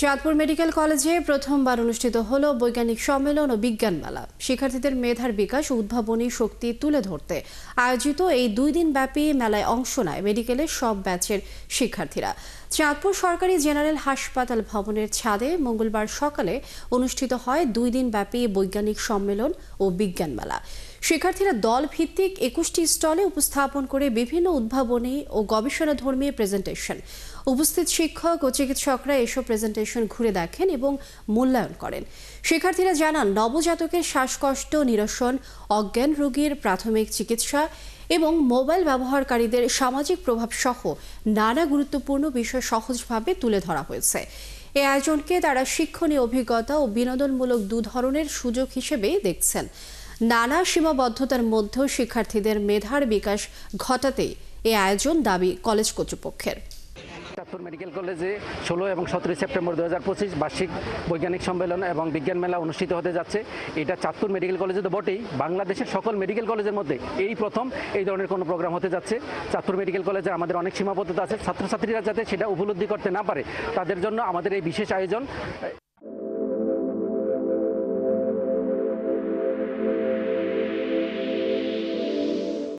Chandpur medical কলেজে প্রথমবার অনুষ্ঠিত হলো বৈজ্ঞানিক সম্মেলন ও বিজ্ঞান মেলা। শিক্ষার্থীদের মেধার বিকাশ ও উদ্ভাবনী শক্তি তুলে ধরতে আয়োজিত এই 2 দিন ব্যাপী মেলায় অংশ নেয় মেডিকেলের সব ব্যাচের শিক্ষার্থীরা। চাঁদপুর সরকারি জেনারেল হাসপাতাল ভবনের ছাদে মঙ্গলবার সকালে অনুষ্ঠিত হয় 2 দিন ব্যাপী বৈজ্ঞানিক সম্মেলন ও বিজ্ঞান মেলা। শিক্ষার্থীরা দল ভিত্তিক 21টি স্টলে উপস্থাপন করে বিভিন্ন উদ্ভাবনী ও গবেষণাধর্মী প্রেজেন্টেশন। উপস্থিত শিক্ষক ও চিকিৎসকরা এসব প্রেজেন্টেশন ঘুরে দেখেন এবং মূল্যায়ন করেন। শিক্ষার্থীরা জানান, নবজাতকের শ্বাসকষ্ট নিরসন, অজ্ঞান রোগীর প্রাথমিক চিকিৎসা এবং মোবাইল ব্যবহারকারীদের সামাজিক প্রভাব সহ নানা গুরুত্বপূর্ণ বিষয় সহজভাবে তুলে ধরা হয়েছে। এই আয়োজনকে তারা শিক্ষণীয় অভিজ্ঞতা ও বিনোদনমূলক 2 ধরনের সুযোগ হিসেবে দেখছেন। নানা সীমাবদ্ধতার মধ্যেও শিক্ষার্থীদের মেধার বিকাশ ঘটাতেই এই আয়োজন দাবি কলেজ কর্তৃপক্ষের। চাঁদপুর মেডিকেল কলেজে 16 এবং 17 সেপ্টেম্বর 2025 বার্ষিক বৈজ্ঞানিক সম্মেলন এবং বিজ্ঞান মেলা অনুষ্ঠিত হতে যাচ্ছে। এটা চাঁদপুর মেডিকেল কলেজে তো বটেই, বাংলাদেশের সকল মেডিকেল কলেজের মধ্যে এই প্রথম এই ধরনের কোনো প্রোগ্রাম হতে যাচ্ছে। চাঁদপুর মেডিকেল কলেজে আমাদের অনেক সীমাবদ্ধতা আছে, ছাত্রছাত্রীরা যাতে সেটা উপলব্ধি করতে না পারে তাদের জন্য আমাদের এই বিশেষ আয়োজন।